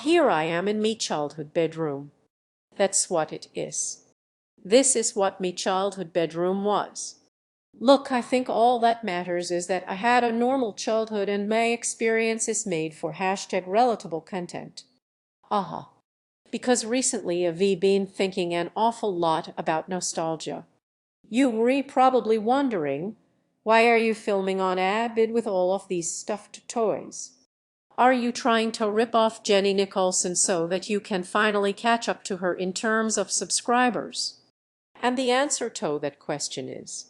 Here I am in me childhood bedroom. That's what it is. This is what me childhood bedroom was. Look, I think all that matters is that I had a normal childhood and my experience is made for #relatable content. Aha. Because recently I've been thinking an awful lot about nostalgia. You're probably wondering, why are you filming on Abid with all of these stuffed toys? Are you trying to rip off Jenny Nicholson so that you can finally catch up to her in terms of subscribers? And the answer to that question is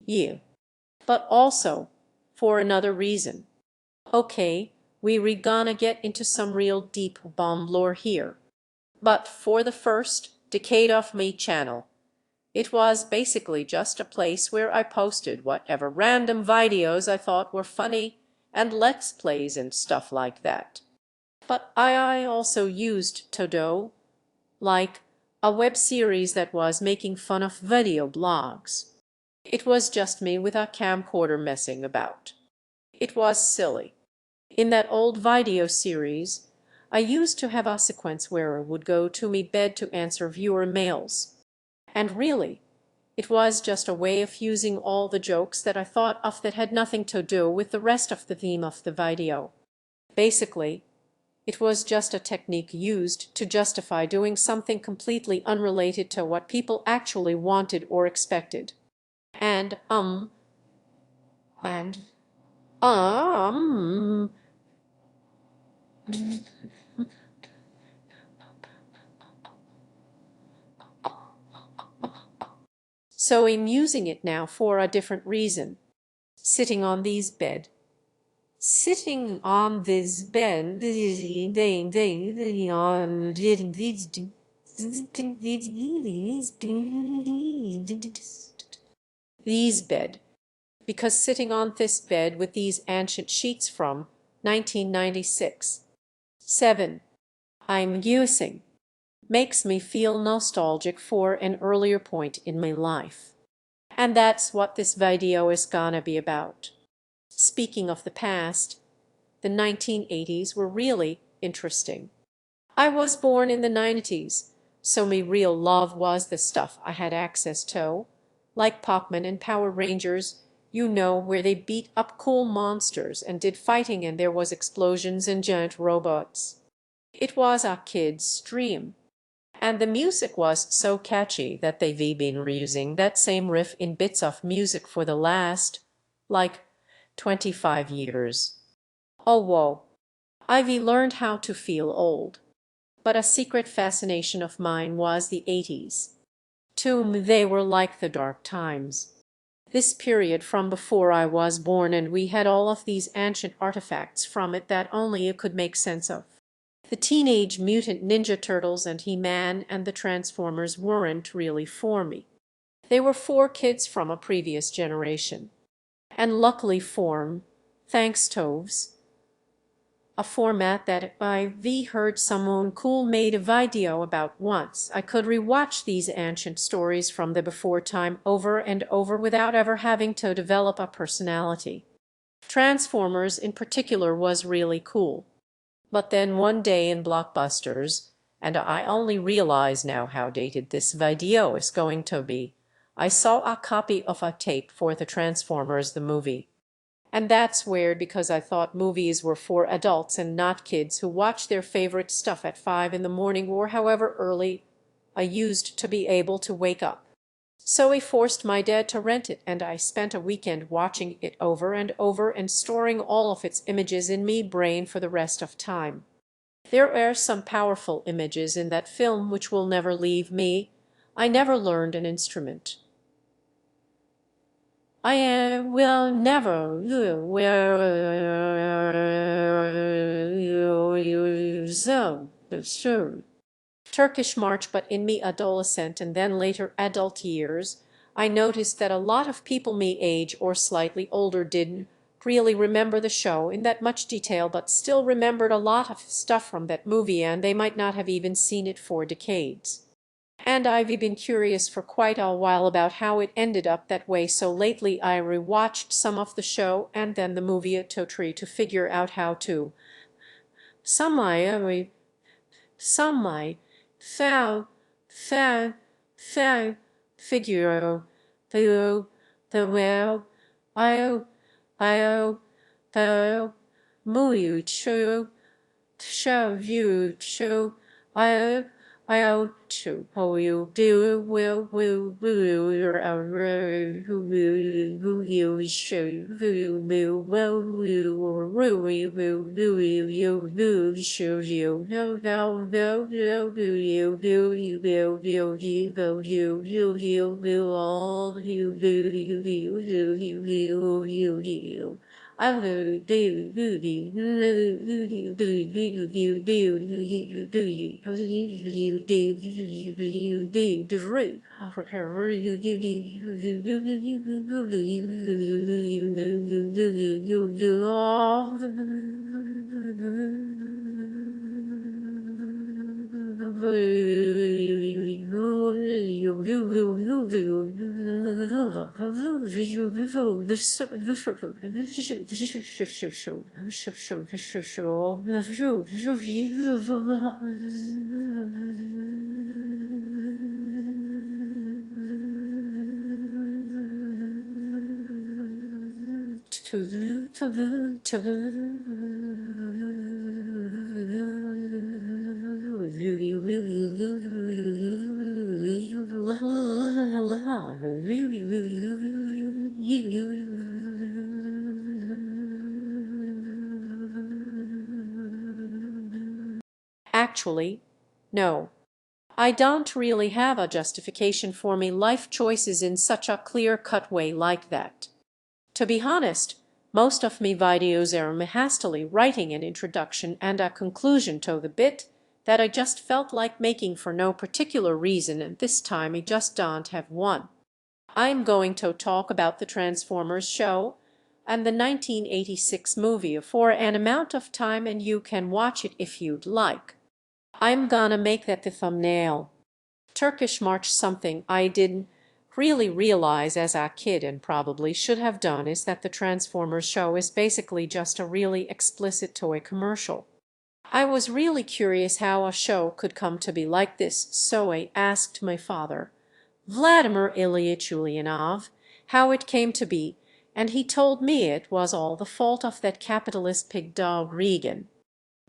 you. But also for another reason. Okay, we're gonna get into some real deep bomb lore here. But for the first decade of me channel, it was basically just a place where I posted whatever random videos I thought were funny and let's plays and stuff like that. But I also used Todo, like a web series that was making fun of video blogs. It was just me with a camcorder messing about. It was silly. In that old video series, I used to have a sequence where I would go to me bed to answer viewer mails. And really, it was just a way of using all the jokes that I thought of that had nothing to do with the rest of the theme of the video. Basically, it was just a technique used to justify doing something completely unrelated to what people actually wanted or expected. And, and, um, so I'm using it now for a different reason. Sitting on these bed. Sitting on this bed. These bed. Because sitting on this bed with these ancient sheets from 1996. 7. I'm using. Makes me feel nostalgic for an earlier point in my life. And that's what this video is gonna be about. Speaking of the past, the 1980s were really interesting. I was born in the 90s, so me real love was the stuff I had access to, like Pac-Man and Power Rangers, you know, where they beat up cool monsters and did fighting and there was explosions and giant robots. It was a kid's dream. And the music was so catchy that they've been reusing that same riff in bits of music for the last, like, 25 years. Oh whoa, Ivy learned how to feel old. but a secret fascination of mine was the 80s. To me they were like the dark times. This period from before I was born, and we had all of these ancient artifacts from it that only you could make sense of. The Teenage Mutant Ninja Turtles and He-Man and the Transformers weren't really for me. They were for kids from a previous generation. And luckily for thanks Toves, a format that I've heard someone cool made a video about once, I could rewatch these ancient stories from the before time over and over without ever having to develop a personality. Transformers in particular was really cool. But then one day in Blockbusters, and I only realize now how dated this video is going to be, I saw a copy of a tape for the Transformers the movie. And that's weird because I thought movies were for adults and not kids who watch their favorite stuff at 5 in the morning or however early I used to be able to wake up. So I forced my dad to rent it, and I spent a weekend watching it over and over and storing all of its images in me brain for the rest of time. There are some powerful images in that film which will never leave me. I never learned an instrument. I will never Turkish march, but in me adolescent and then later adult years, I noticed that a lot of people me age or slightly older didn't really remember the show in that much detail, but still remembered a lot of stuff from that movie, and they might not have even seen it for decades. And I've been curious for quite a while about how it ended up that way, so lately I rewatched some of the show and then the movie to figure out how to semi Thou, thou, thou, figure, the well, I, thou, mucho, show you, show, I, to, oh, you do, will, you show, will, show you, will, all, you. I will Actually, no. I don't really have a justification for me life choices in such a clear-cut way like that. To be honest, most of me videos are me hastily writing an introduction and a conclusion to the bit that I just felt like making for no particular reason, and this time I just don't have one. I'm going to talk about the Transformers show and the 1986 movie for an amount of time, and you can watch it if you'd like. I'm gonna make that the thumbnail. Turkish March. Something I didn't really realize as a kid and probably should have done is that the Transformers show is basically just a really explicit toy commercial. I was really curious how a show could come to be like this, so I asked my father, Vladimir Ilyich Ulyanov, how it came to be, and he told me it was all the fault of that capitalist pig dog Reagan.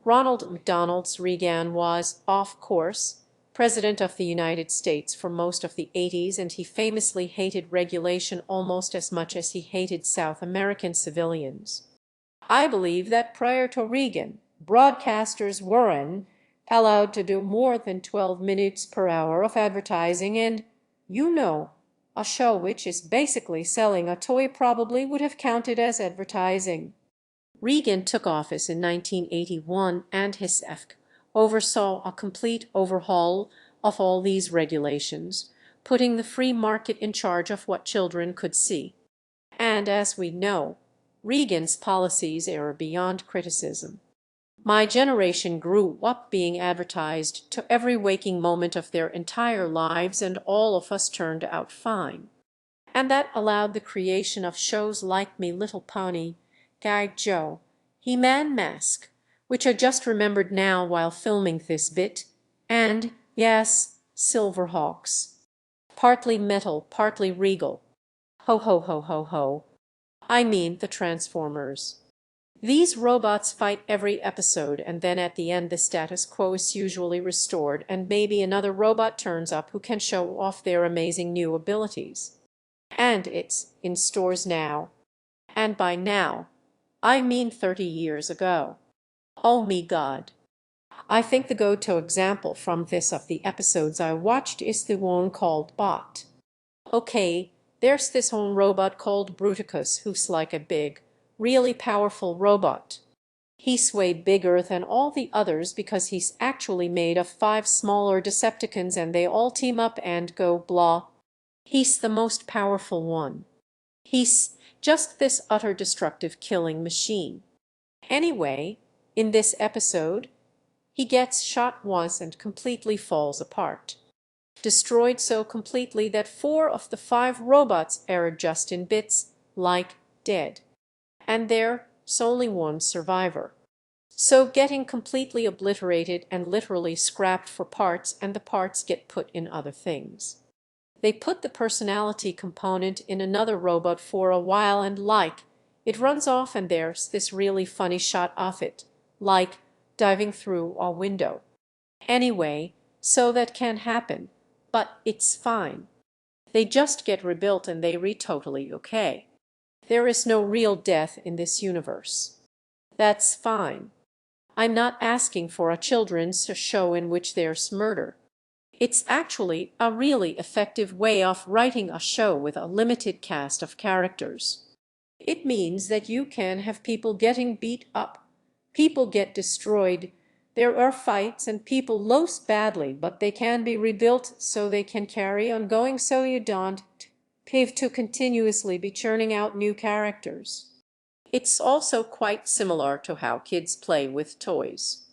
Ronald McDonald Reagan was, of course, President of the United States for most of the 80s, and he famously hated regulation almost as much as he hated South American civilians. I believe that prior to Reagan, broadcasters weren't allowed to do more than 12 minutes per hour of advertising, and, you know, a show which is basically selling a toy probably would have counted as advertising. Reagan took office in 1981 and his EFC oversaw a complete overhaul of all these regulations, putting the free market in charge of what children could see. And as we know, Reagan's policies are beyond criticism. My generation grew up being advertised to every waking moment of their entire lives, and all of us turned out fine. And that allowed the creation of shows like Me Little Pony, Guide Joe, He-Man Mask, which I just remembered now while filming this bit, and, yes, Silverhawks. Partly metal, partly regal. Ho ho ho ho ho. I mean the Transformers. These robots fight every episode, and then at the end the status quo is usually restored and maybe another robot turns up who can show off their amazing new abilities. And it's in stores now. And by now, I mean 30 years ago. Oh me God. I think the go-to example from this of the episodes I watched is the one called Bot. Okay, there's this one robot called Bruticus who's like a big, really powerful robot. He's way bigger than all the others because he's actually made of 5 smaller Decepticons and they all team up and go blah. He's the most powerful one. He's just this utter destructive killing machine. Anyway, in this episode, he gets shot once and completely falls apart. Destroyed so completely that 4 of the 5 robots are just in bits, like dead. And there's only one survivor. So getting completely obliterated and literally scrapped for parts, and the parts get put in other things. They put the personality component in another robot for a while and it runs off and there's this really funny shot of it, like diving through a window. Anyway, so that can happen, but it's fine. They just get rebuilt and they totally okay. There is no real death in this universe. That's fine. I'm not asking for a children's show in which there's murder. It's actually a really effective way of writing a show with a limited cast of characters. It means that you can have people getting beat up, people get destroyed, there are fights and people lose badly, but they can be rebuilt so they can carry on going, so you don't have to continuously be churning out new characters. It's also quite similar to how kids play with toys.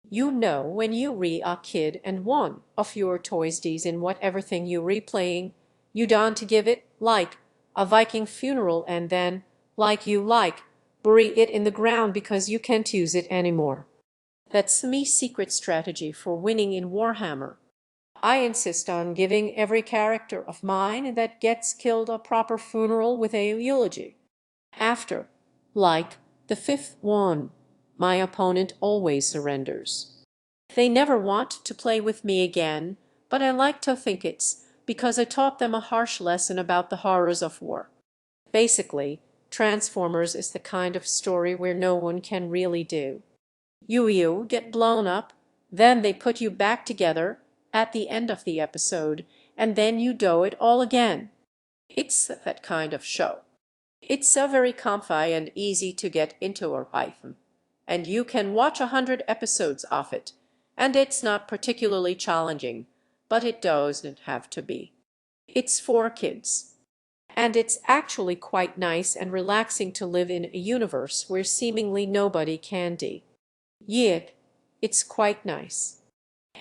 You know, when you a kid and one of your toys dies in whatever thing you replaying, you don't give it, like, a Viking funeral and then, bury it in the ground because you can't use it anymore. That's me secret strategy for winning in Warhammer. I insist on giving every character of mine that gets killed a proper funeral with a eulogy. After, like, the 5th one, my opponent always surrenders. They never want to play with me again, but I like to think it's because I taught them a harsh lesson about the horrors of war. Basically, Transformers is the kind of story where no one can really do. You get blown up, then they put you back together at the end of the episode, and then you do it all again. It's that kind of show. It's so very comfy and easy to get into a rhythm, and you can watch 100 episodes of it, and it's not particularly challenging, but it doesn't have to be. It's for kids. And it's actually quite nice and relaxing to live in a universe where seemingly nobody can die. Yeah, it's quite nice.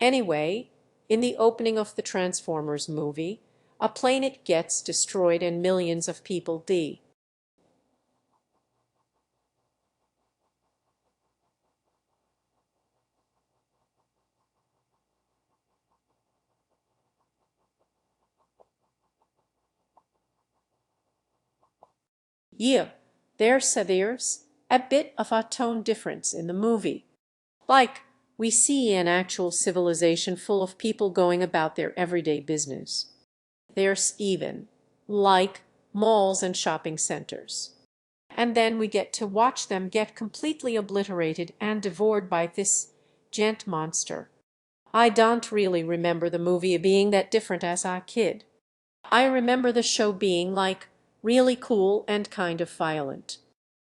Anyway, in the opening of the Transformers movie, a planet gets destroyed and millions of people die. Yeah, there's a bit of a tone difference in the movie. Like, we see an actual civilization full of people going about their everyday business. There's even, like, malls and shopping centers. And then we get to watch them get completely obliterated and devoured by this giant monster. I don't really remember the movie being that different as a kid. I remember the show being like really cool and kind of violent.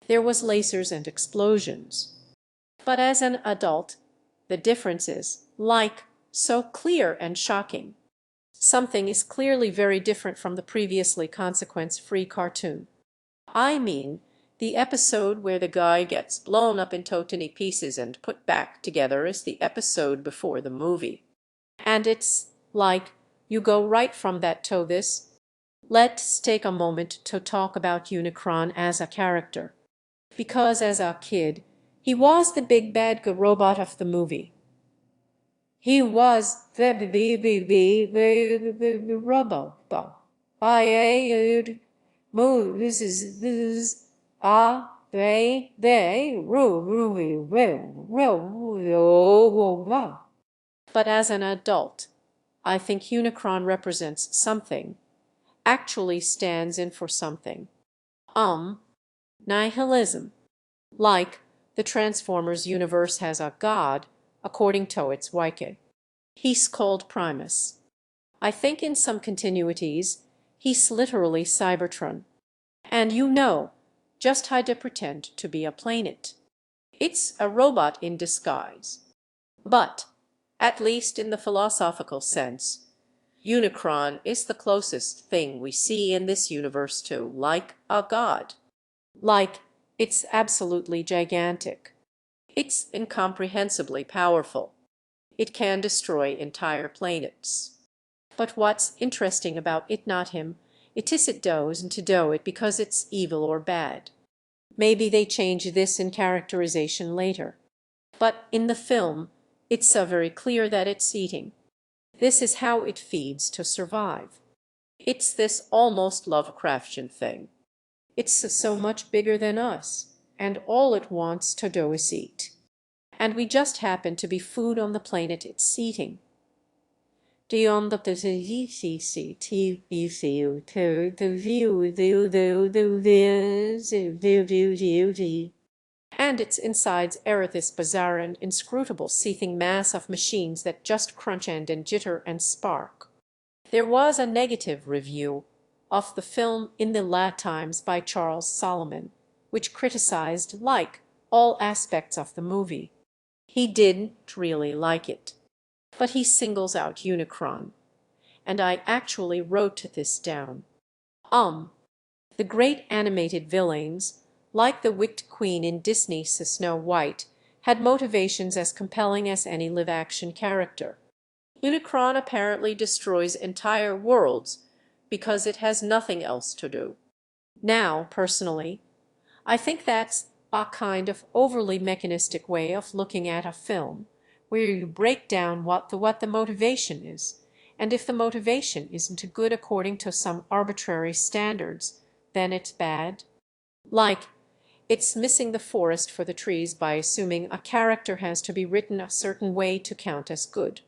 There was lasers and explosions. But as an adult, the difference is like so clear and shocking. Something is clearly very different from the previously consequence-free cartoon. I mean, the episode where the guy gets blown up into tiny pieces and put back together is the episode before the movie. And it's like you go right from that to this. Let's take a moment to talk about Unicron as a character. Because as a kid, he was the big bad robot of the movie. He was the robot. I move. This is they But as an adult, I think Unicron represents something, actually stands in for something. Nihilism. Like the Transformers universe has a god, according to its wiki. He's called Primus. I think in some continuities, he's literally Cybertron. And you know, just how to pretend to be a planet. It's a robot in disguise. But, at least in the philosophical sense, Unicron is the closest thing we see in this universe to, like, a god. Like, it's absolutely gigantic. It's incomprehensibly powerful. It can destroy entire planets. But what's interesting about it not him, it is it does and to do it because it's evil or bad. Maybe they change this in characterization later. But in the film, it's so very clear that it's eating. This is how it feeds to survive. It's this almost Lovecraftian thing. It's so much bigger than us, and all it wants to do is eat. And we just happen to be food on the planet it's eating. And its insides are this bizarre and inscrutable seething mass of machines that just crunch and jitter and spark. There was a negative review of the film in the La Times by Charles Solomon, which criticized like all aspects of the movie. He didn't really like it, but he singles out Unicron. And I actually wrote this down. The great animated villains, like the Wicked Queen in Disney's Snow White, had motivations as compelling as any live-action character. Unicron apparently destroys entire worlds because it has nothing else to do. Now, personally, I think that's a kind of overly mechanistic way of looking at a film, where you break down what the motivation is, and if the motivation isn't good according to some arbitrary standards, then it's bad. Like, it's missing the forest for the trees by assuming a character has to be written a certain way to count as good.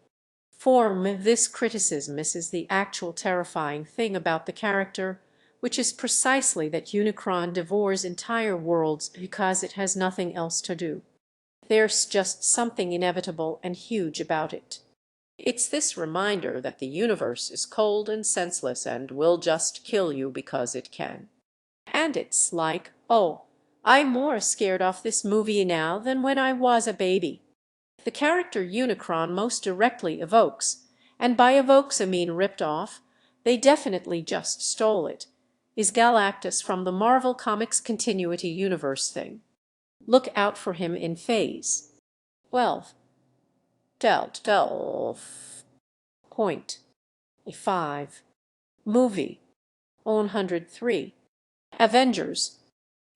This criticism misses the actual terrifying thing about the character, which is precisely that Unicron devours entire worlds because it has nothing else to do. There's just something inevitable and huge about it. It's this reminder that the universe is cold and senseless and will just kill you because it can. And it's like, oh, I'm more scared of this movie now than when I was a baby. The character Unicron most directly evokes, and by evokes I mean ripped off, they definitely just stole it, is Galactus from the Marvel Comics Continuity Universe thing. Look out for him in Phase 12. 12.5. Movie 103. Avengers.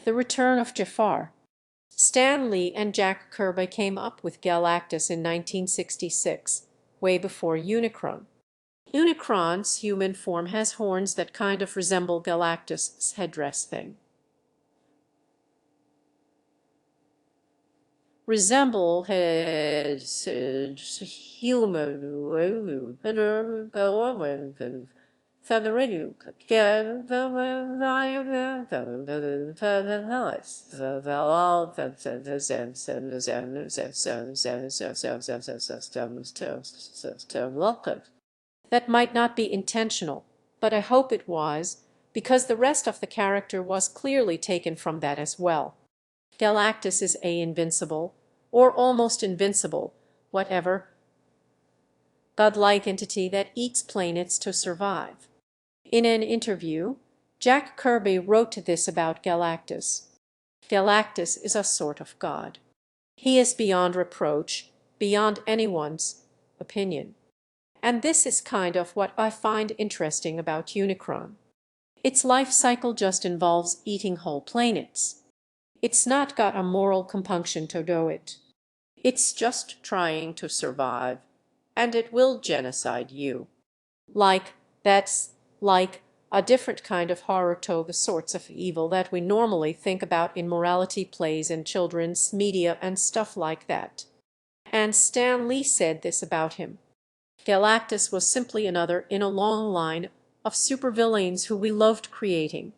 The Return of Jafar. Stan Lee and Jack Kirby came up with Galactus in 1966, way before Unicron. Unicron's human form has horns that kind of resemble Galactus' headdress thing. Resemble his human. That might not be intentional, but I hope it was, because the rest of the character was clearly taken from that as well. Galactus is a invincible, or almost invincible, whatever, godlike entity that eats planets to survive. In an interview, Jack Kirby wrote this about Galactus. Galactus is a sort of god. He is beyond reproach, beyond anyone's opinion. And this is kind of what I find interesting about Unicron. Its life cycle just involves eating whole planets. It's not got a moral compunction to do it. It's just trying to survive, and it will genocide you. That's like a different kind of horror to the sorts of evil that we normally think about in morality plays and children's media and stuff like that. And Stan Lee said this about him. Galactus was simply another in a long line of supervillains who we loved creating.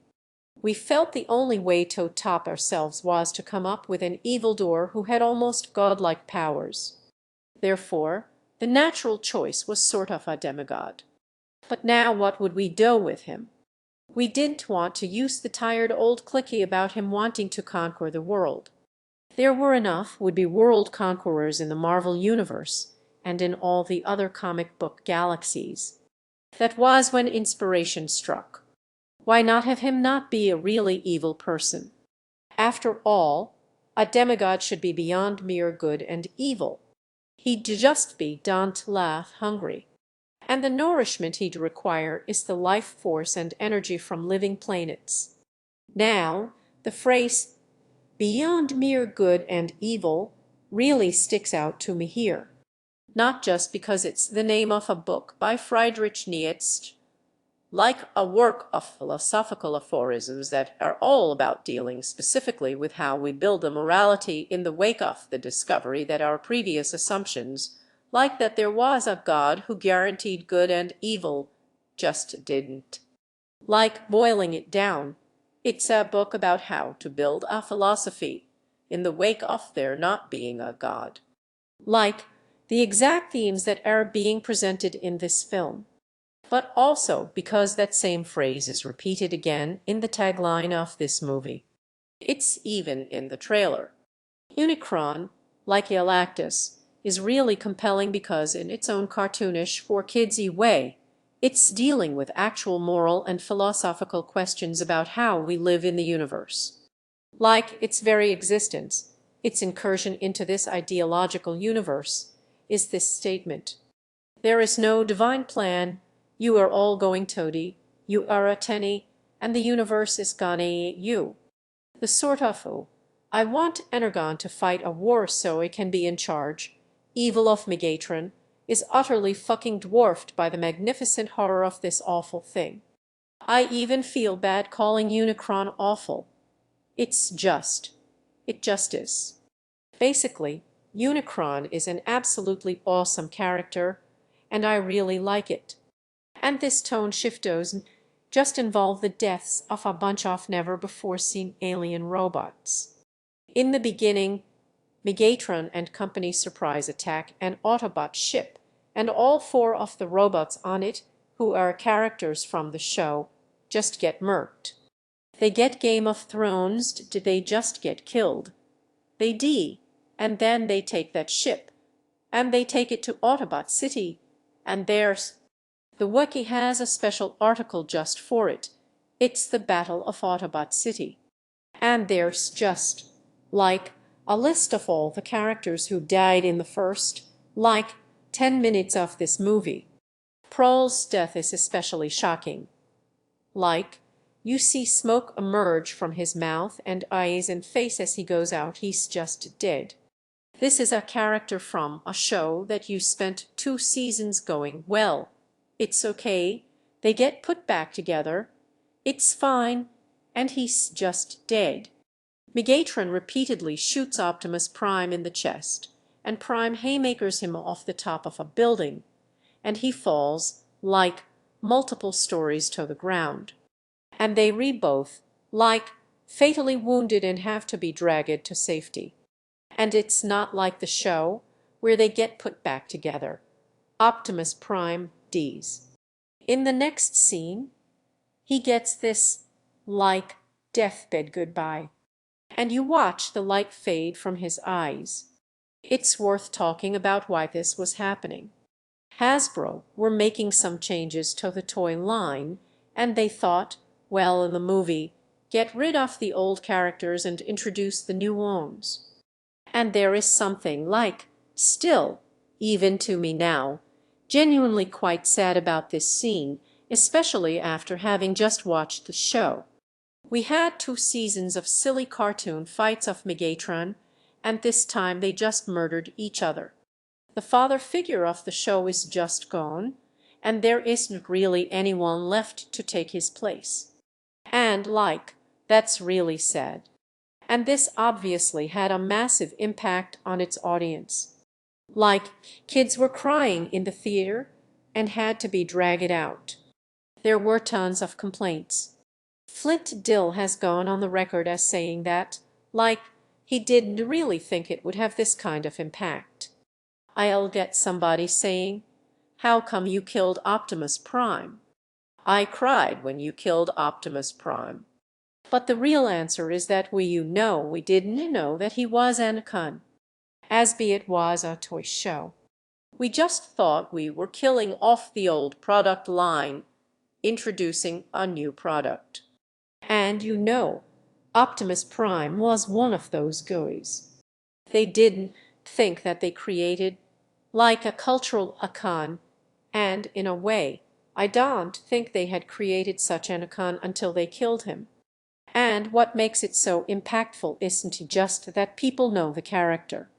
We felt the only way to top ourselves was to come up with an evildoer who had almost godlike powers. Therefore, the natural choice was sort of a demigod. But now what would we do with him? We didn't want to use the tired old cliché about him wanting to conquer the world. There were enough would-be world conquerors in the Marvel Universe and in all the other comic book galaxies. That was when inspiration struck. Why not have him not be a really evil person? After all, a demigod should be beyond mere good and evil. He'd just be don't laugh hungry. And the nourishment he'd require is the life force and energy from living planets. Now, the phrase beyond mere good and evil really sticks out to me here. Not just because it's the name of a book by Friedrich Nietzsche, like a work of philosophical aphorisms that are all about dealing specifically with how we build a morality in the wake of the discovery that our previous assumptions, like that there was a God who guaranteed good and evil, just didn't. Like boiling it down, it's a book about how to build a philosophy in the wake of there not being a God. Like the exact themes that are being presented in this film. But also because that same phrase is repeated again in the tagline of this movie. It's even in the trailer. Unicron, like Galactus, is really compelling because in its own cartoonish, for-kidsy way, it's dealing with actual moral and philosophical questions about how we live in the universe. Like its very existence, its incursion into this ideological universe, is this statement. There is no divine plan, you are all going toady, you are a tenny, and the universe is gonna eat you. The sort of, oh, I want Energon to fight a war so I can be in charge, evil of Megatron, is utterly fucking dwarfed by the magnificent horror of this awful thing. I even feel bad calling Unicron awful. It's just. It just is. Basically, Unicron is an absolutely awesome character, and I really like it. And this tone shift doesn't just involve the deaths of a bunch of never-before-seen alien robots. In the beginning, Megatron and company surprise attack an Autobot ship, and all four of the robots on it, who are characters from the show, just get murked. They get Game of Thrones, did they just get killed? They D, and then they take that ship, and they take it to Autobot City, and there's... The Wiki has a special article just for it. It's the Battle of Autobot City. And there's just, like, a list of all the characters who died in the first, 10 minutes of this movie. Prol's death is especially shocking. You see smoke emerge from his mouth and eyes and face as he goes out, he's just dead. This is a character from a show that you spent 2 seasons going, well, it's okay, they get put back together, it's fine, and he's just dead. Megatron repeatedly shoots Optimus Prime in the chest, and Prime haymakers him off the top of a building, and he falls, like multiple stories to the ground. And they read both, like fatally wounded and have to be dragged to safety. And it's not like the show, where they get put back together. Optimus Prime D's. In the next scene, he gets this, like, deathbed goodbye. And you watch the light fade from his eyes. It's worth talking about why this was happening. Hasbro were making some changes to the toy line, and they thought, well, in the movie, get rid of the old characters and introduce the new ones. And there is something, like, still, even to me now, genuinely quite sad about this scene, especially after having just watched the show. We had 2 seasons of silly cartoon fights of Megatron, and this time they just murdered each other. The father figure of the show is just gone, and there isn't really anyone left to take his place. And, like, that's really sad. And this obviously had a massive impact on its audience. Like, kids were crying in the theater and had to be dragged out. There were tons of complaints. Flint Dill has gone on the record as saying that, like, he didn't really think it would have this kind of impact. I'll get somebody saying, "How come you killed Optimus Prime?" I cried when you killed Optimus Prime. But the real answer is that we didn't know that he was Anakin, as be it was a toy show. We just thought we were killing off the old product line, introducing a new product. And Optimus Prime was one of those guys. They didn't think that they created, like, a cultural icon, and, in a way, I don't think they had created such an icon until they killed him. And what makes it so impactful isn't just that people know the character.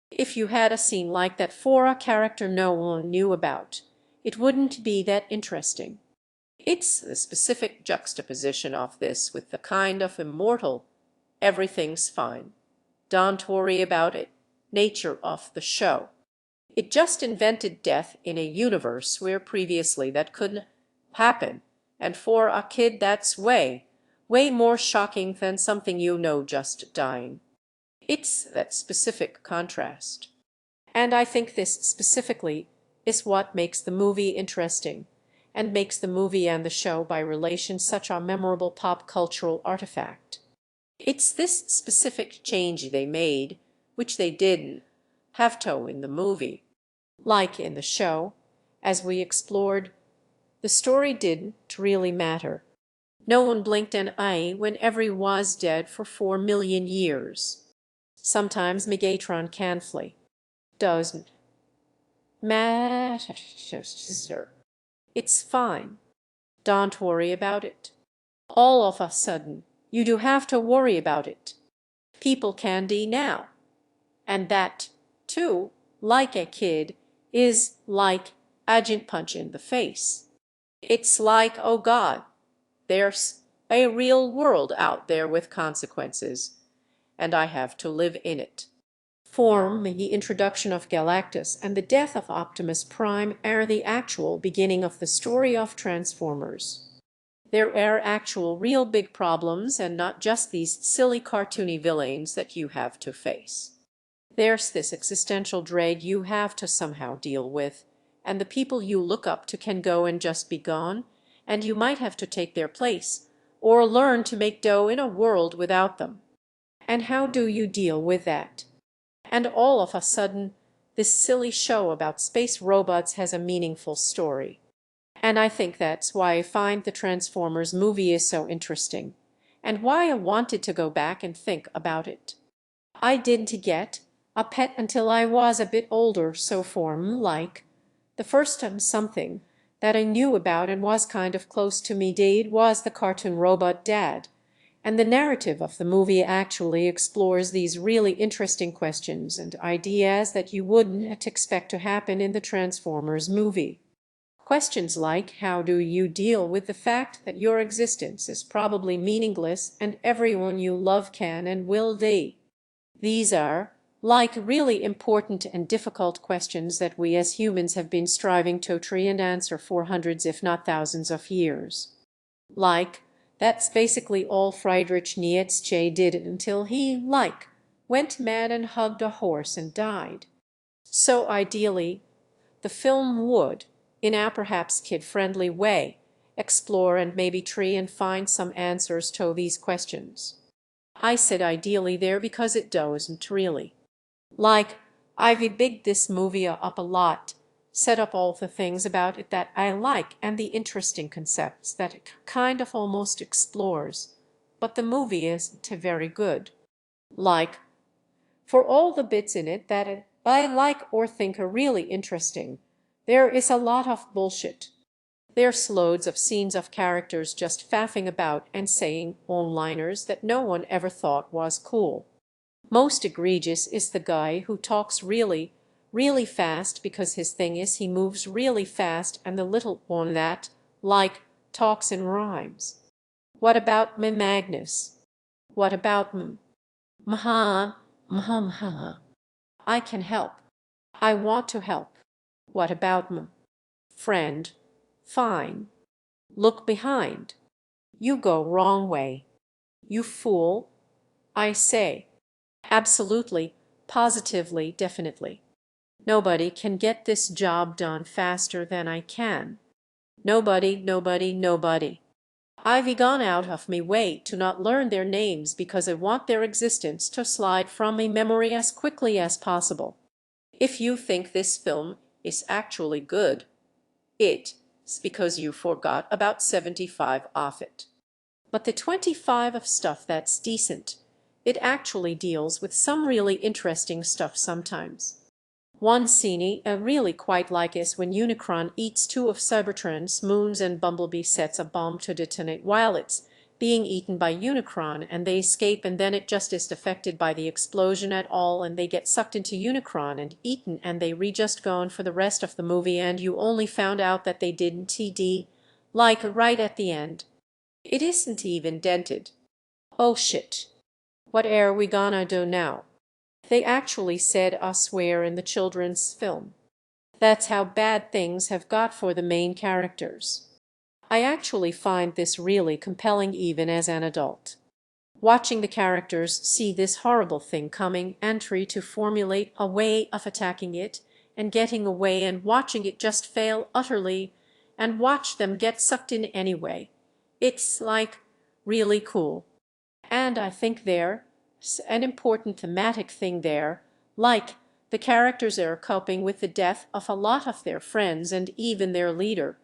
If you had a scene like that for a character no one knew about, it wouldn't be that interesting. It's the specific juxtaposition of this with the kind of immortal, everything's fine, don't worry about it nature of the show. It just invented death in a universe where previously that couldn't happen, and for a kid that's way more shocking than something just dying. It's that specific contrast. And I think this specifically is what makes the movie interesting, and makes the movie and the show by relation such a memorable pop cultural artifact. It's this specific change they made, which they didn't have to in the movie. Like in the show, as we explored, the story didn't really matter. No one blinked an eye when everyone was dead for 4 million years. Sometimes Megatron can flee. Doesn't matter. It's fine. Don't worry about it. All of a sudden, you do have to worry about it. People candy now. And that, too, like a kid, is like agent punch in the face. It's like, oh God, there's a real world out there with consequences, and I have to live in it. For me, the introduction of Galactus and the death of Optimus Prime are the actual beginning of the story of Transformers. There are actual real big problems and not just these silly cartoony villains that you have to face. There's this existential dread you have to somehow deal with, and the people you look up to can go and just be gone, and you might have to take their place, or learn to make dough in a world without them. And how do you deal with that? And all of a sudden, this silly show about space robots has a meaningful story. And I think that's why I find the Transformers movie is so interesting, and why I wanted to go back and think about it. I didn't get a pet until I was a bit older, so like, the first time something that I knew about and was kind of close to me did was the cartoon robot Dad, and the narrative of the movie actually explores these really interesting questions and ideas that you wouldn't expect to happen in the Transformers movie. Questions like, how do you deal with the fact that your existence is probably meaningless and everyone you love can and will die? These are like really important and difficult questions that we as humans have been striving to try and answer for hundreds if not thousands of years. Like, that's basically all Friedrich Nietzsche did until he, went mad and hugged a horse and died. So ideally, the film would, in a perhaps kid-friendly way, explore and maybe try and find some answers to these questions. I said ideally there because it doesn't really. Like, I've bigged this movie up a lot, set up all the things about it that I like and the interesting concepts that it kind of almost explores, but the movie isn't very good. Like, for all the bits in it that I like or think are really interesting, there is a lot of bullshit. There's loads of scenes of characters just faffing about and saying one-liners that no one ever thought was cool. Most egregious is the guy who talks really, really fast because his thing is he moves really fast, and the little one that, talks in rhymes. What about me Magnus? What about Mha, Mha? I can help. I want to help. What about friend? Fine. Look behind. You go wrong way. You fool. I say. Absolutely, positively, definitely. Nobody can get this job done faster than I can. Nobody, nobody, nobody. I've gone out of me way to not learn their names because I want their existence to slide from me memory as quickly as possible. If you think this film is actually good, it's because you forgot about 75 of it. But the 25 of stuff that's decent, it actually deals with some really interesting stuff sometimes. One scene I really quite like is when Unicron eats two of Cybertron's moons and Bumblebee sets a bomb to detonate while it's being eaten by Unicron, and they escape, and then it just isn't affected by the explosion at all, and they get sucked into Unicron and eaten, and they just gone for the rest of the movie, and you only found out that they didn't TD, right at the end. It isn't even dented. Oh shit. What are we gonna do now? They actually said I swear in the children's film. That's how bad things have got for the main characters. I actually find this really compelling even as an adult. Watching the characters see this horrible thing coming and try to formulate a way of attacking it and getting away, and watching it just fail utterly and watch them get sucked in anyway. It's really cool. And I think there's an important thematic thing there, the characters are coping with the death of a lot of their friends and even their leader,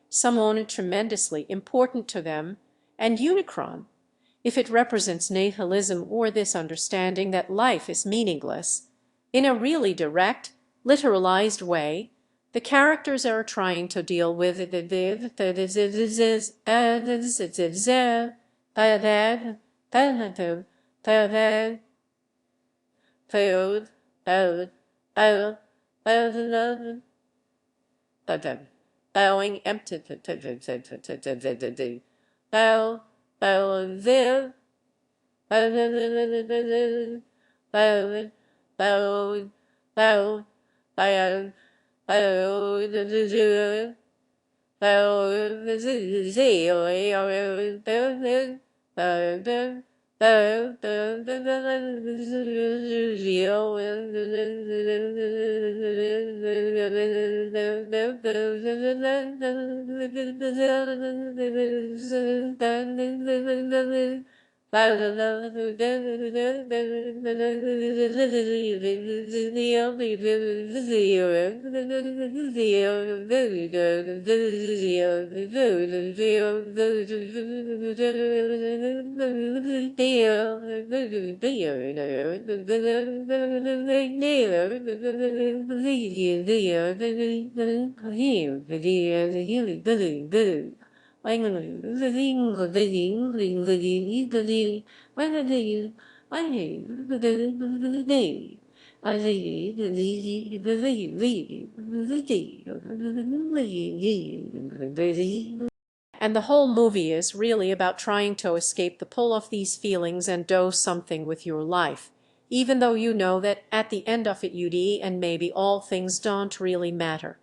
someone tremendously important to them, and Unicron. If it represents nihilism or this understanding that life is meaningless, in a really direct, literalized way, the characters are trying to deal with bowing empty bow bow bow bow bow bow bow and the whole movie is really about trying to escape the pull of these feelings and do something with your life, even though you know that at the end of it you'd and maybe all things don't really matter.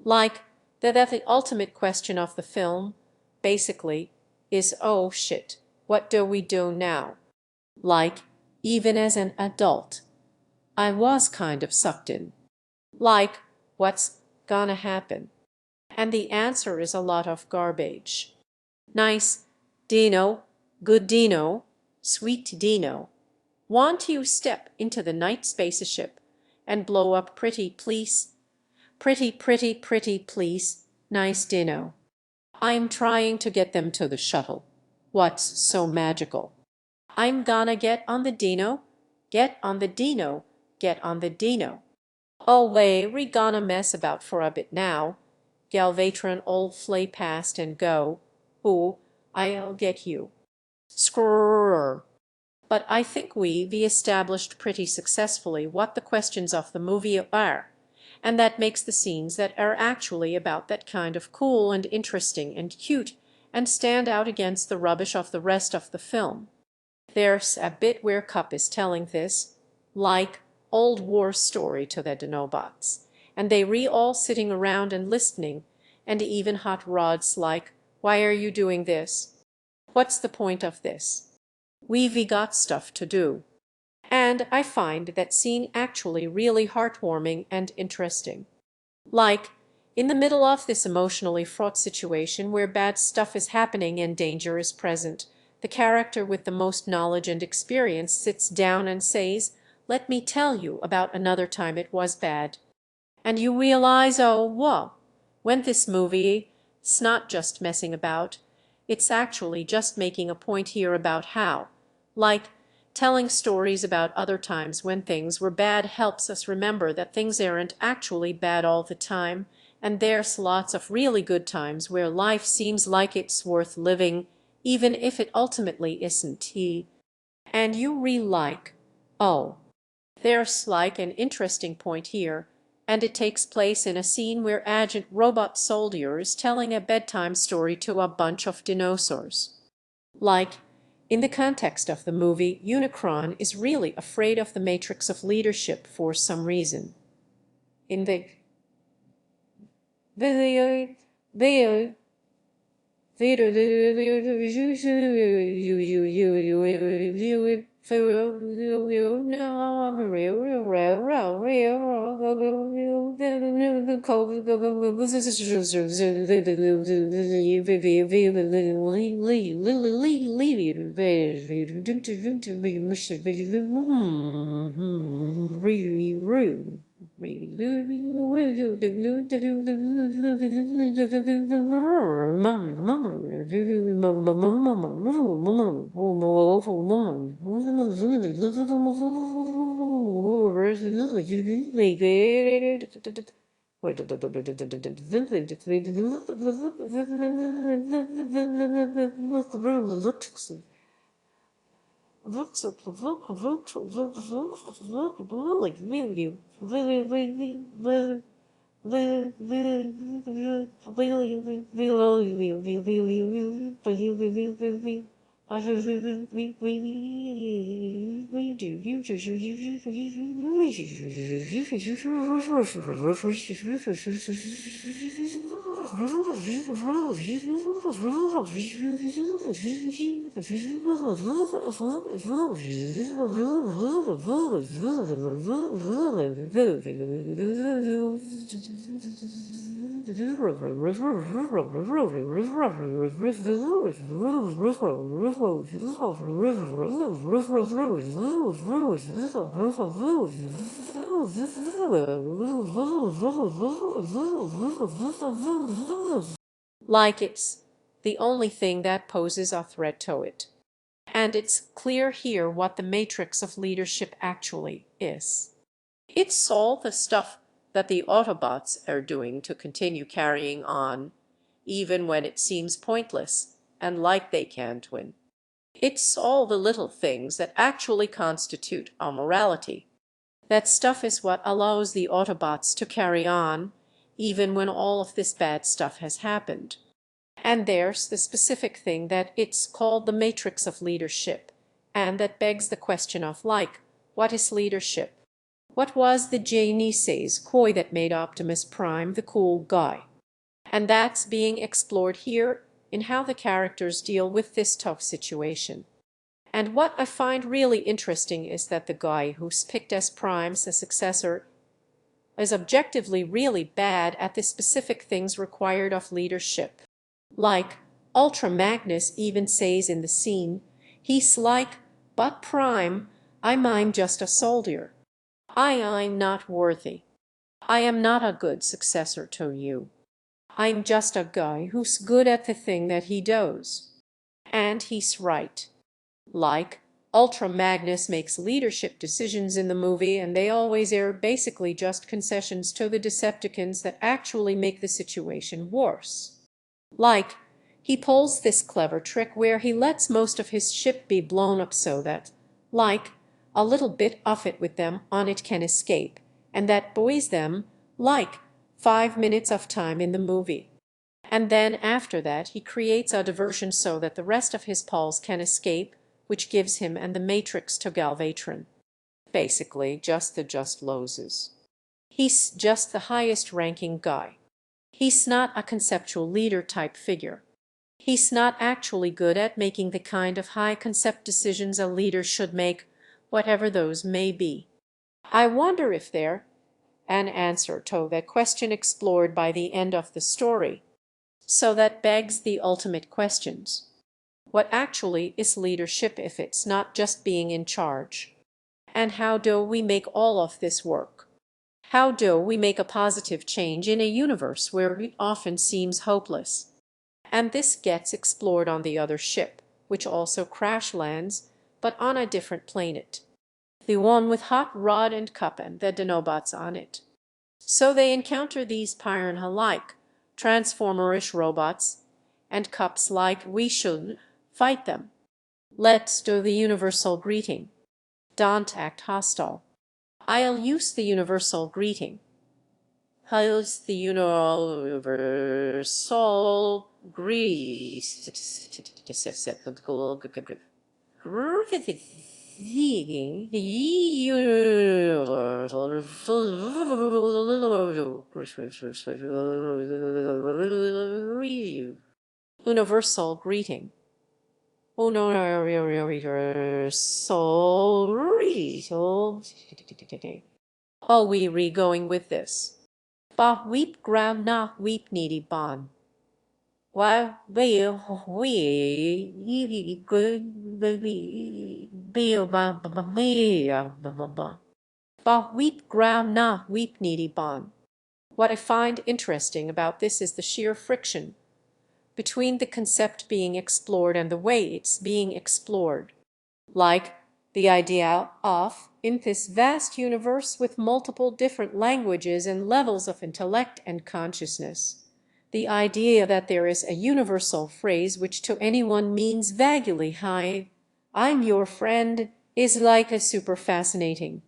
Like that the ultimate question of the film, basically, is oh shit, what do we do now? Like, even as an adult, I was kind of sucked in. Like, what's gonna happen? And the answer is a lot of garbage. Nice Dino, good Dino, sweet Dino. Want you step into the night spaceship and blow up pretty please? Pretty please, nice Dino. I'm trying to get them to the shuttle. What's so magical? I'm gonna get on the Dino, get on the Dino, get on the Dino. Oh way, we gonna mess about for a bit now. Galvatron old flay past and go. Ooh, I'll get you. Skrrr. But I think we've established pretty successfully what the questions of the movie are, and that makes the scenes that are actually about that kind of cool and interesting and cute and stand out against the rubbish of the rest of the film. There's a bit where Cup is telling this, like, old war story to the Dinobots, and they all sitting around and listening, and even Hot Rod's like, why are you doing this? What's the point of this? We've got stuff to do. And I find that scene actually really heartwarming and interesting. Like, in the middle of this emotionally fraught situation where bad stuff is happening and danger is present, the character with the most knowledge and experience sits down and says, let me tell you about another time it was bad. And you realize, oh, whoa, when this movie, it's not just messing about, it's actually just making a point here about how, like, telling stories about other times when things were bad helps us remember that things aren't actually bad all the time, and there's lots of really good times where life seems like it's worth living, even if it ultimately isn't. And you like, oh, there's like an interesting point here, and it takes place in a scene where Agent Robot Soldier is telling a bedtime story to a bunch of dinosaurs. Like, in the context of the movie, Unicron is really afraid of the matrix of leadership for some reason. In the video like it's the only thing that poses a threat to it. And it's clear here what the matrix of leadership actually is. It's all the stuff that the Autobots are doing to continue carrying on, even when it seems pointless and like they can't win. It's all the little things that actually constitute our morality. That stuff is what allows the Autobots to carry on, even when all of this bad stuff has happened. And there's the specific thing that it's called the matrix of leadership, and that begs the question of like, What is leadership? What was the je ne sais quoi that made Optimus Prime the cool guy? And that's being explored here in how the characters deal with this tough situation. And what I find really interesting is that the guy who's picked as Prime's successor is objectively really bad at the specific things required of leadership. Like Ultra Magnus even says in the scene, he's like, "But Prime, I'm just a soldier. I'm not worthy. I am not a good successor to you. I'm just a guy who's good at the thing that he does." And he's right. Like, Ultra Magnus makes leadership decisions in the movie, and they always are basically just concessions to the Decepticons that actually make the situation worse. Like, he pulls this clever trick where he lets most of his ship be blown up so that, like, a little bit of it with them on it can escape, and that buoys them, like, 5 minutes of time in the movie. And then after that he creates a diversion so that the rest of his pals can escape, which gives him and the Matrix to Galvatron. Basically, just loses. He's just the highest-ranking guy. He's not a conceptual leader type figure. He's not actually good at making the kind of high-concept decisions a leader should make, whatever those may be. I wonder if there's an answer to that question explored by the end of the story. So that begs the ultimate questions. What actually is leadership if it's not just being in charge? And how do we make all of this work? How do we make a positive change in a universe where it often seems hopeless? And this gets explored on the other ship, which also crash lands, but on a different planet. The one with Hot Rod and Cup and the Dinobots on it. So they encounter these Piranha-like, Transformerish robots, and Cups like, "We should fight them. Let's do the universal greeting. Don't act hostile." I'll use the universal greeting. I'll use the universal greeting. Universal greeting. Oh, we re going with this. Bah-weep-Graaaaagnah, weep needy bon. Why we Bah-weep-Graaaaagnah, weep needy bon. What I find interesting about this is the sheer friction between the concept being explored and the way it's being explored. Like the idea of, in this vast universe with multiple different languages and levels of intellect and consciousness, the idea that there is a universal phrase which to anyone means vaguely, "Hi, I'm your friend," is like a super fascinating.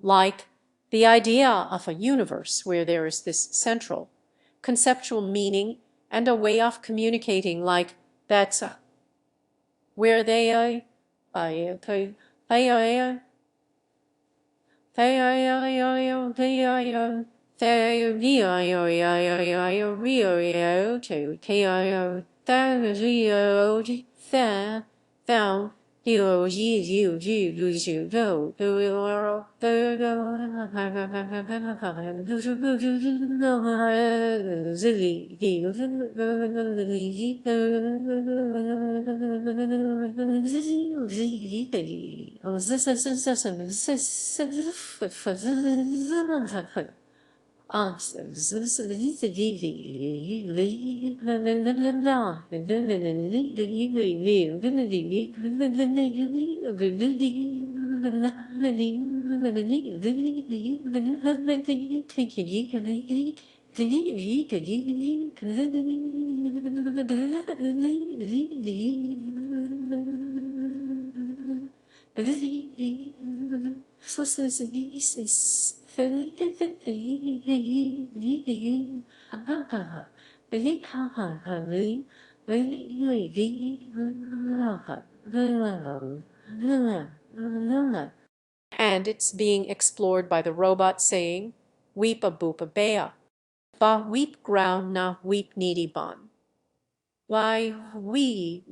Like the idea of a universe where there is this central, conceptual meaning and a way of communicating like that's where they and it's being explored by the robot saying, "Weep-a-boop-a-bear, bah-weep-Graaaaagnah, weep needy bon." Why we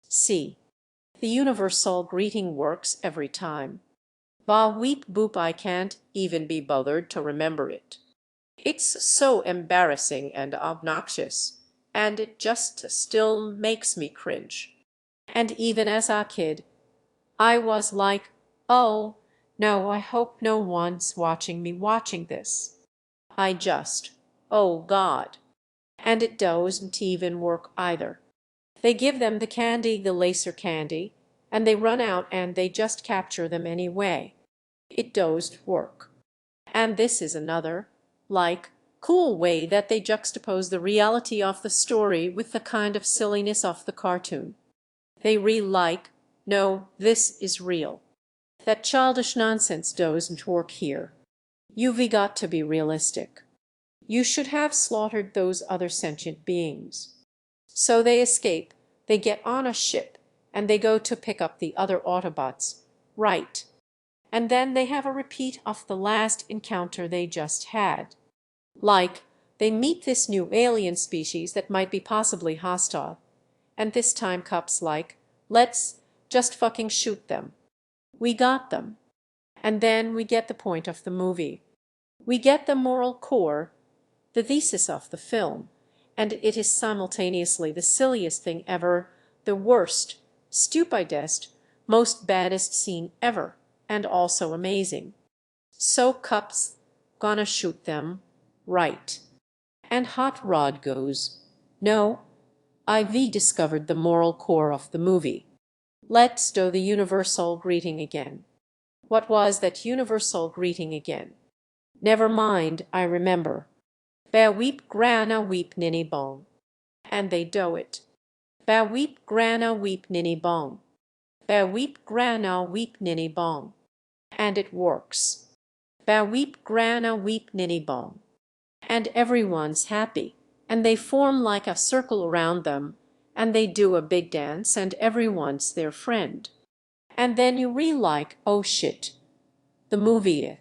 See, the universal greeting works every time. Bah-weep-boop, I can't even be bothered to remember it. It's so embarrassing and obnoxious, and it just still makes me cringe. And even as a kid, I was like, oh, no, I hope no one's watching me watching this. Oh God. And it doesn't even work either. They give them the candy, the laser candy, and they run out and they just capture them anyway. It doesn't work. And this is another, like, cool way that they juxtapose the reality of the story with the kind of silliness of the cartoon. They no, this is real. That childish nonsense doesn't work here. You've got to be realistic. You should have slaughtered those other sentient beings. So they escape, they get on a ship, and they go to pick up the other Autobots. Right. And then they have a repeat of the last encounter they just had. Like, they meet this new alien species that might be possibly hostile, and this time Cup's like, let's just fucking shoot them. We got them. And then we get the point of the movie. We get the moral core, the thesis of the film, and it is simultaneously the silliest thing ever, the worst, stupidest, most baddest scene ever, and also amazing. So Cup's gonna shoot them, right. And Hot Rod goes, no, I've discovered the moral core of the movie. Let's do the universal greeting again. What was that universal greeting again? Never mind, I remember. Bah-weep-Graaaaagnah, weep ninny bong. And they do it. Bah-weep-Graaaaagnah, weep ninny bong. Bah-weep-Graaaaagnah, weep ninny bong. And it works. Bah-weep-Graaaaagnah, weep ninny bong. And everyone's happy, and they form like a circle around them, and they do a big dance, and everyone's their friend. And then you like, oh shit, the movie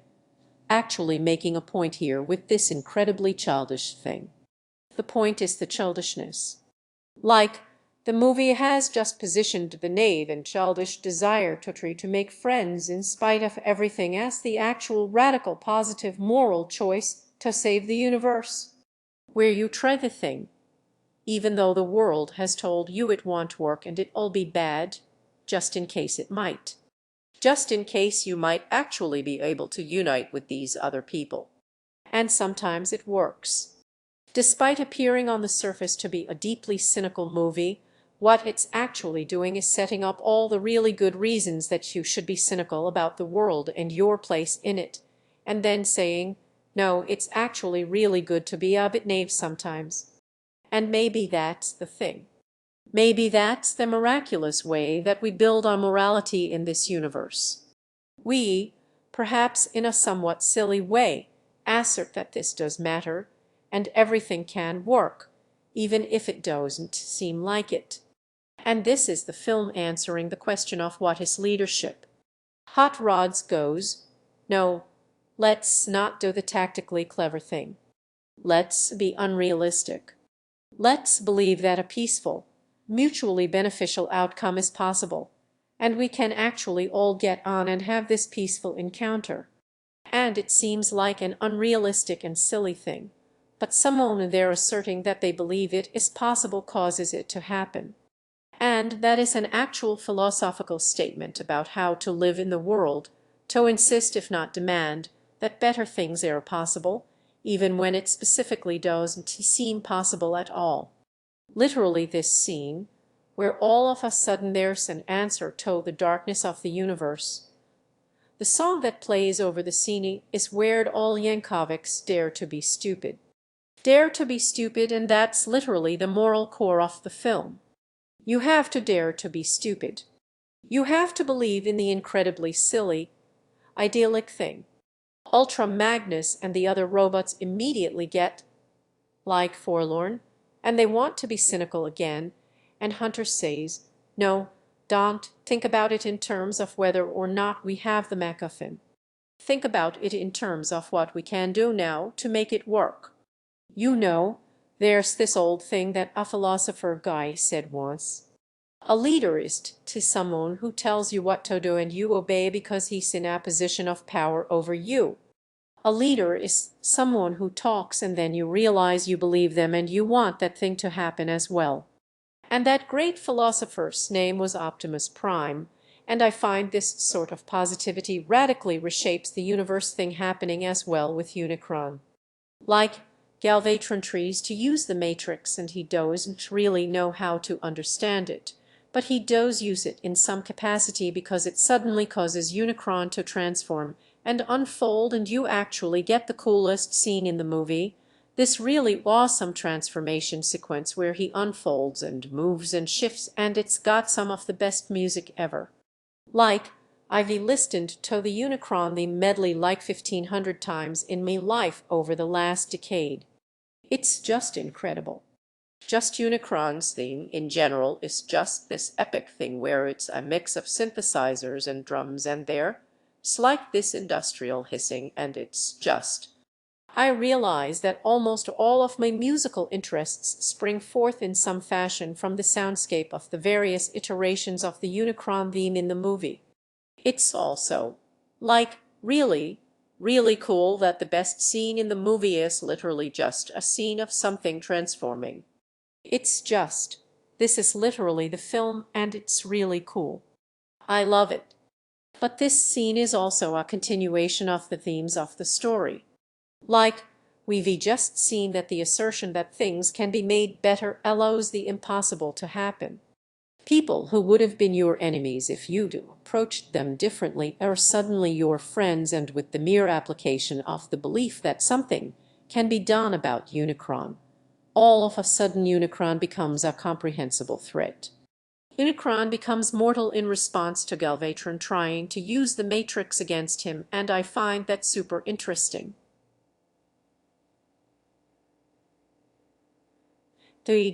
actually making a point here with this incredibly childish thing. The point is the childishness. Like, the movie has just positioned the naive and childish desire to make friends in spite of everything as the actual radical positive moral choice to save the universe, where you try the thing, even though the world has told you it won't work and it'll be bad, just in case it might. Just in case you might actually be able to unite with these other people. And sometimes it works. Despite appearing on the surface to be a deeply cynical movie, What it's actually doing is setting up all the really good reasons that you should be cynical about the world and your place in it, and then saying, no, it's actually really good to be a bit naive sometimes. And maybe that's the thing. Maybe that's the miraculous way that we build our morality in this universe. We, perhaps in a somewhat silly way, assert that this does matter, and everything can work, even if it doesn't seem like it. And this is the film answering the question of what is leadership. Hot Rods goes, no, let's not do the tactically clever thing. Let's be unrealistic. Let's believe that a peaceful, mutually beneficial outcome is possible, and we can actually all get on and have this peaceful encounter. And it seems like an unrealistic and silly thing, but someone there asserting that they believe it is possible causes it to happen. And that is an actual philosophical statement about how to live in the world, to insist, if not demand, that better things are possible, even when it specifically doesn't seem possible at all. Literally this scene, where all of a sudden there's an answer to the darkness of the universe. The song that plays over the scene is Weird Al Yankovic's Dare to be Stupid. Dare to be stupid, and that's literally the moral core of the film. You have to dare to be stupid. You have to believe in the incredibly silly, idyllic thing. Ultra Magnus and the other robots immediately get, like, forlorn, and they want to be cynical again, and Hunter says, no, don't think about it in terms of whether or not we have the MacGuffin. Think about it in terms of what we can do now to make it work. You know, there's this old thing that a philosopher guy said once. A leader is to someone who tells you what to do and you obey because he's in a position of power over you. A leader is someone who talks and then you realize you believe them and you want that thing to happen as well. And that great philosopher's name was Optimus Prime, and I find this sort of positivity radically reshapes the universe thing happening as well with Unicron. Like Galvatron tries to use the Matrix and he doesn't really know how to understand it, but he does use it in some capacity because it suddenly causes Unicron to transform and unfold, and you actually get the coolest scene in the movie, this really awesome transformation sequence where he unfolds and moves and shifts, and it's got some of the best music ever. Like, I've listened to the Unicron the medley like 1,500 times in me life over the last decade. It's just incredible. Just Unicron's theme in general is just this epic thing where it's a mix of synthesizers and drums, and it's like this industrial hissing, and it's just. I realize that almost all of my musical interests spring forth in some fashion from the soundscape of the various iterations of the Unicron theme in the movie. It's also, like, really, really cool that the best scene in the movie is literally just a scene of something transforming. It's just, this is literally the film and it's really cool. I love it. But this scene is also a continuation of the themes of the story. Like, we've just seen that the assertion that things can be made better allows the impossible to happen. People who would have been your enemies if you'd approached them differently are suddenly your friends, and with the mere application of the belief that something can be done about Unicron, all of a sudden Unicron becomes a comprehensible threat. Unicron becomes mortal in response to Galvatron trying to use the Matrix against him, and I find that super interesting. You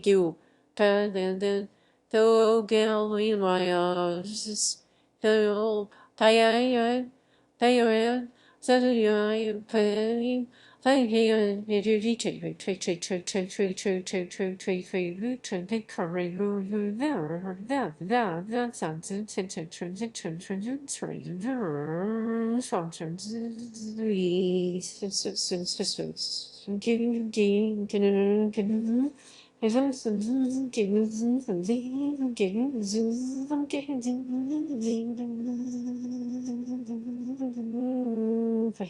the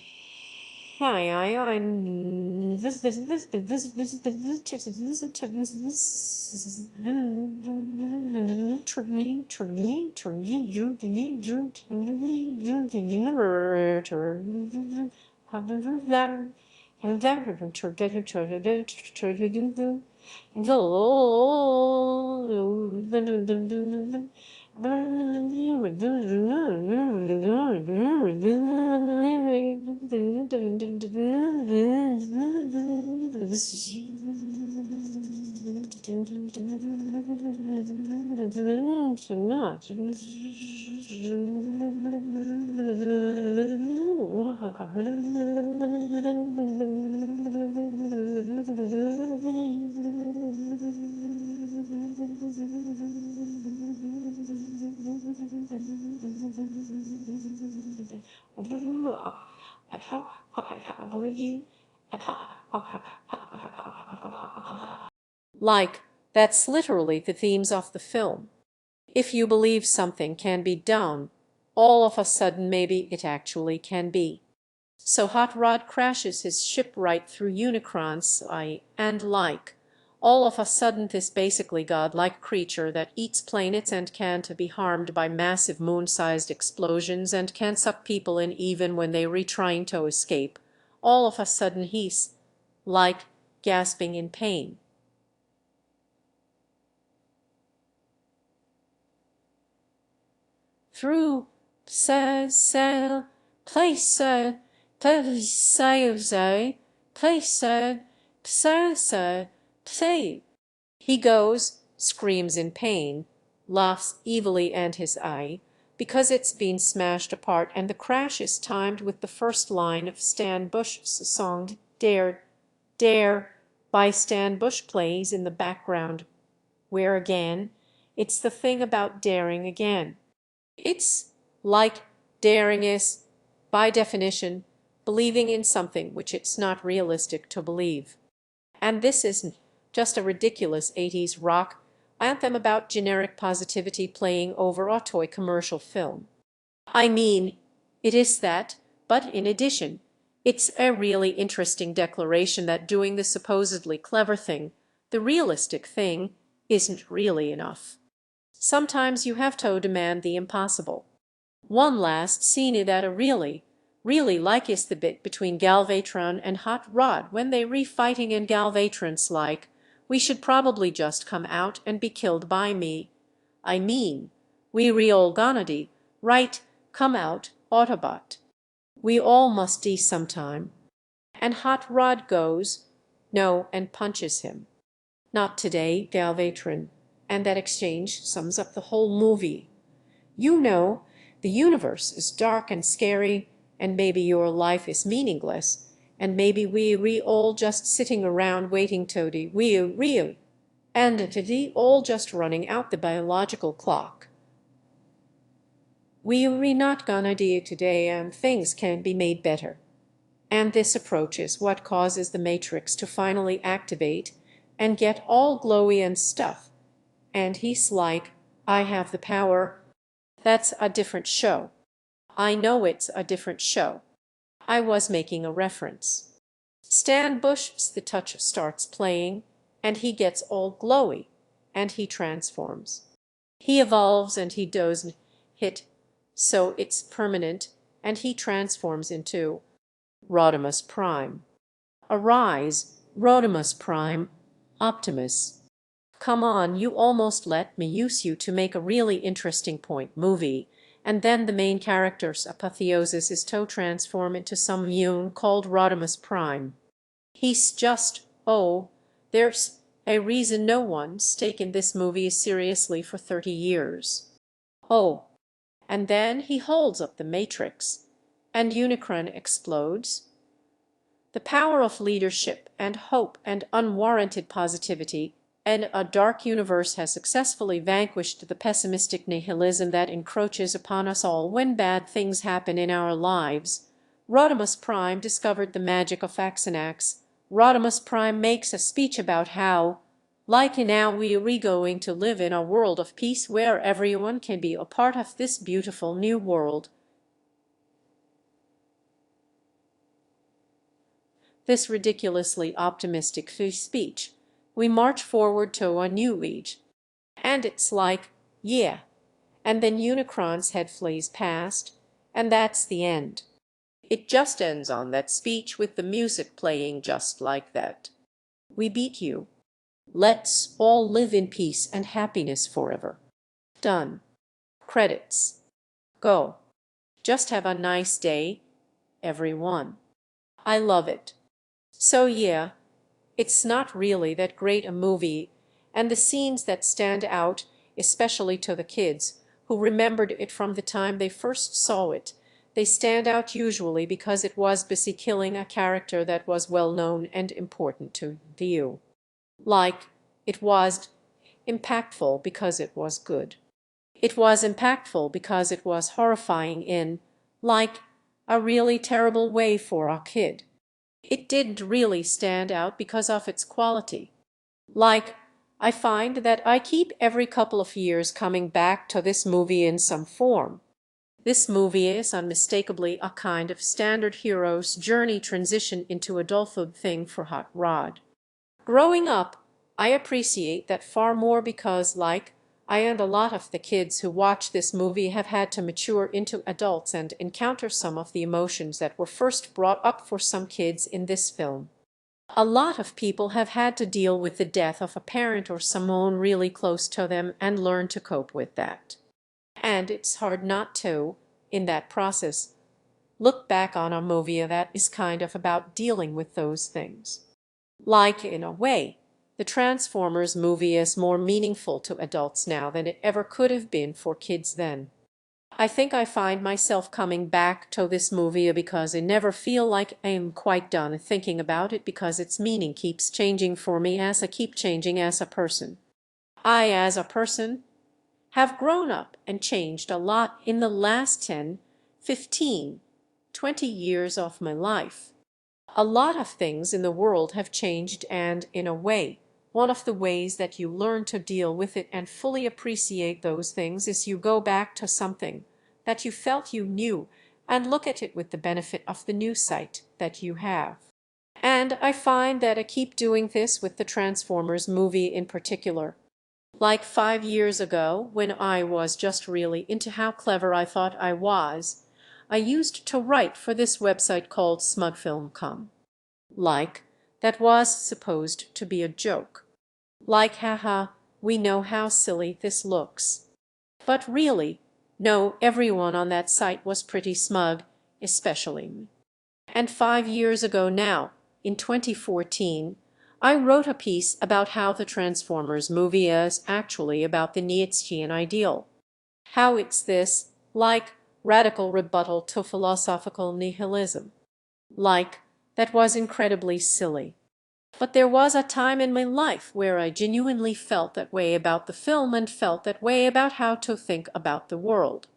Like, that's literally the themes of the film. If you believe something can be done, all of a sudden maybe it actually can be. So Hot Rod crashes his ship right through Unicron's eye, and like, all of a sudden this basically godlike creature that eats planets and can't be harmed by massive moon-sized explosions and can suck people in even when they re trying to escape, all of a sudden he's, like, gasping in pain. Through place he goes, screams in pain, laughs evilly and his eye, because it's been smashed apart, and the crash is timed with the first line of Stan Bush's song Dare, Dare by Stan Bush plays in the background, where again, it's the thing about daring again. It's like daring is, by definition, believing in something which it's not realistic to believe. And this isn't just a ridiculous 80s rock anthem about generic positivity playing over a toy commercial film. I mean, it is that, but in addition, it's a really interesting declaration that doing the supposedly clever thing, the realistic thing, isn't really enough. Sometimes you have to demand the impossible. One last scene that I really like is the bit between Galvatron and Hot Rod when they re-fighting and Galvatron's like, we should probably just come out and be killed by me. I mean, we all gonna die, right, come out, Autobot. We all must die sometime. And Hot Rod goes, no, and punches him. Not today, Galvatron. And that exchange sums up the whole movie. You know, the universe is dark and scary, and maybe your life is meaningless, and maybe we all just sitting around waiting to die real, and to die all just running out the biological clock. We not gonna die today, and things can be made better. And this approach is what causes the Matrix to finally activate and get all glowy and stuff. And he's like, I have the power. That's a different show. I know it's a different show. I was making a reference. Stan Bush's The Touch starts playing, and he gets all glowy, and he transforms. He evolves and he doesn't hit, so it's permanent, and he transforms into Rodimus Prime. Arise, Rodimus Prime, Optimus. Come on, you almost let me use you to make a really interesting point movie, and then the main character's apotheosis is to transform into some muon called Rodimus Prime. He's just, oh, there's a reason no one's taken this movie seriously for 30 years. Oh, and then he holds up the Matrix, and Unicron explodes. The power of leadership and hope and unwarranted positivity and a dark universe has successfully vanquished the pessimistic nihilism that encroaches upon us all when bad things happen in our lives. Rodimus Prime discovered the magic of Axanax. Rodimus Prime makes a speech about how, like now we're going to live in a world of peace where everyone can be a part of this beautiful new world. this ridiculously optimistic speech, we march forward to a new age. And it's like, yeah, and then Unicron's head flees past, and that's the end. It just ends on that speech with the music playing just like that. We beat you. Let's all live in peace and happiness forever. Done. Credits. Go. Just have a nice day, everyone. I love it. So yeah, it's not really that great a movie, and the scenes that stand out, especially to the kids who remembered it from the time they first saw it, they stand out usually because it was busy killing a character that was well known and important to you. Like, it was impactful because it was good. It was impactful because it was horrifying in, like, a really terrible way for a kid. It didn't really stand out because of its quality. Like, I find that I keep every couple of years coming back to this movie in some form. This movie is unmistakably a kind of standard hero's journey transition into adulthood thing for Hot Rod. Growing up, I appreciate that far more because, like, I and a lot of the kids who watch this movie have had to mature into adults and encounter some of the emotions that were first brought up for some kids in this film. A lot of people have had to deal with the death of a parent or someone really close to them and learn to cope with that. And it's hard not to, in that process, look back on a movie that is kind of about dealing with those things. Like, in a way, the Transformers movie is more meaningful to adults now than it ever could have been for kids then. I think I find myself coming back to this movie because I never feel like I am quite done thinking about it because its meaning keeps changing for me as I keep changing as a person. I, as a person, have grown up and changed a lot in the last 10, 15, 20 years of my life. A lot of things in the world have changed and, in a way, one of the ways that you learn to deal with it and fully appreciate those things is you go back to something that you felt you knew and look at it with the benefit of the new sight that you have. And I find that I keep doing this with the Transformers movie in particular. Like 5 years ago, when I was just really into how clever I thought I was, I used to write for this website called smugfilm.com. Like, that was supposed to be a joke. Like, haha, we know how silly this looks. But really, no, everyone on that site was pretty smug, especially me. And 5 years ago now, in 2014, I wrote a piece about how the Transformers movie is actually about the Nietzschean ideal. How it's this, like, radical rebuttal to philosophical nihilism. Like, that was incredibly silly. But there was a time in my life where I genuinely felt that way about the film and felt that way about how to think about the world.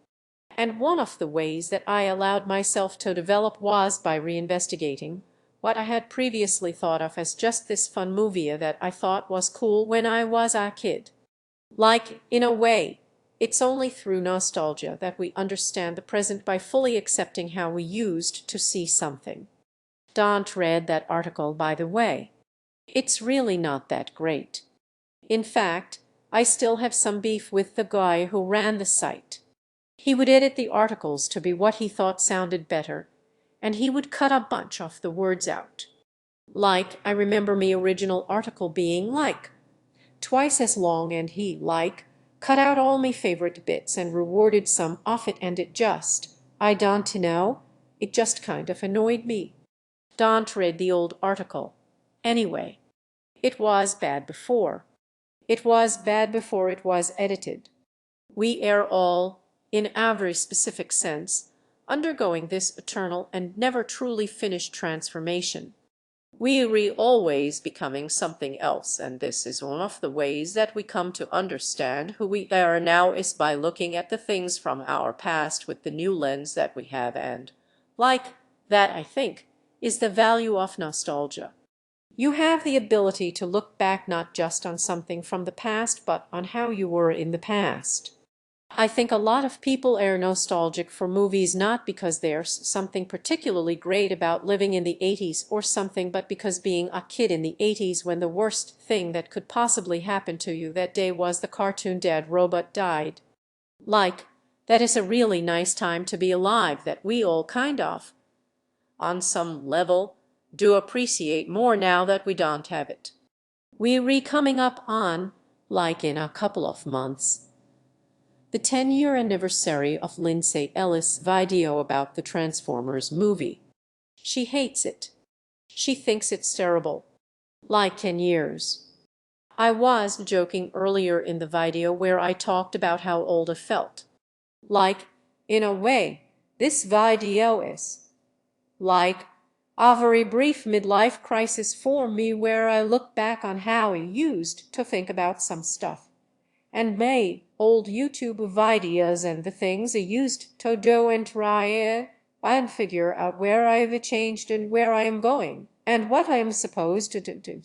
And one of the ways that I allowed myself to develop was by reinvestigating what I had previously thought of as just this fun movie that I thought was cool when I was a kid. Like, in a way, it's only through nostalgia that we understand the present by fully accepting how we used to see something. Don't read that article, by the way. It's really not that great. In fact, I still have some beef with the guy who ran the site. He would edit the articles to be what he thought sounded better, and he would cut a bunch of the words out. Like, I remember me original article being like twice as long, and he, like, cut out all my favorite bits and rewarded some of it, and I don't know, it just kind of annoyed me. Don't read the old article. Anyway, it was bad before. It was bad before it was edited. We are all, in a very specific sense, undergoing this eternal and never truly finished transformation. We are always becoming something else, and this is one of the ways that we come to understand who we are now is by looking at the things from our past with the new lens that we have, and, like that, I think, is the value of nostalgia. You have the ability to look back not just on something from the past, but on how you were in the past. I think a lot of people are nostalgic for movies not because there's something particularly great about living in the 80s or something, but because being a kid in the 80s when the worst thing that could possibly happen to you that day was the cartoon dead robot died. Like, that is a really nice time to be alive that we all kind of, on some level, do appreciate more now that we don't have it. We're coming up on, like in a couple of months, the 10-year anniversary of Lindsay Ellis' video about the Transformers movie. She hates it. She thinks it's terrible. Like 10 years. I was joking earlier in the video where I talked about how old I felt. Like, in a way, this video is like a very brief midlife crisis for me where I look back on how I used to think about some stuff and made old YouTube videos and the things I used to do and try it and figure out where I've changed and where I am going and what I am supposed to do.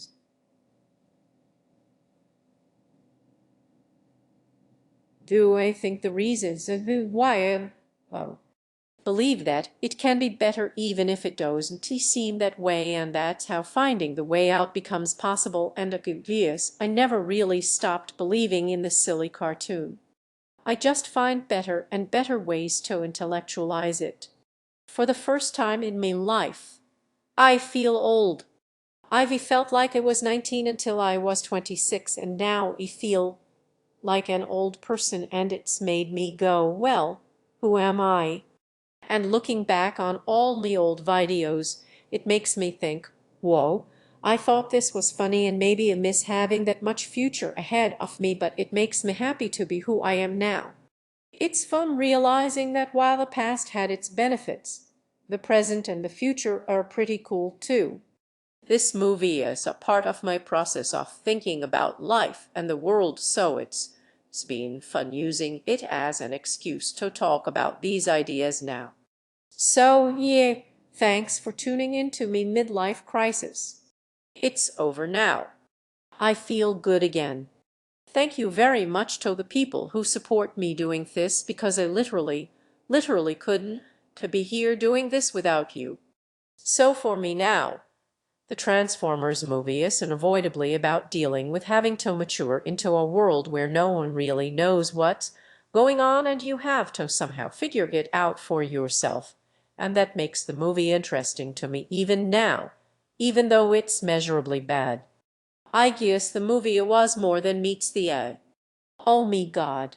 Do I think the reasons why I believe that it can be better even if it doesn't seem that way, and that's how finding the way out becomes possible and obvious. I never really stopped believing in this silly cartoon. I just find better and better ways to intellectualize it. For the first time in my life, I feel old. I've felt like I was 19 until I was 26, and now I feel like an old person, and it's made me go, well, who am I? And looking back on all the old videos, it makes me think, whoa, I thought this was funny and maybe I miss having that much future ahead of me, but it makes me happy to be who I am now. It's fun realizing that while the past had its benefits, the present and the future are pretty cool too. This movie is a part of my process of thinking about life and the world, so it's been fun using it as an excuse to talk about these ideas now. So, yeah, thanks for tuning in to me midlife crisis. It's over now. I feel good again. Thank you very much to the people who support me doing this, because I literally couldn't to be here doing this without you. So for me now, the Transformers movie is unavoidably about dealing with having to mature into a world where no one really knows what's going on and you have to somehow figure it out for yourself. And that makes the movie interesting to me even now, even though it's measurably bad. I guess the movie was more than meets the eye. Oh me God.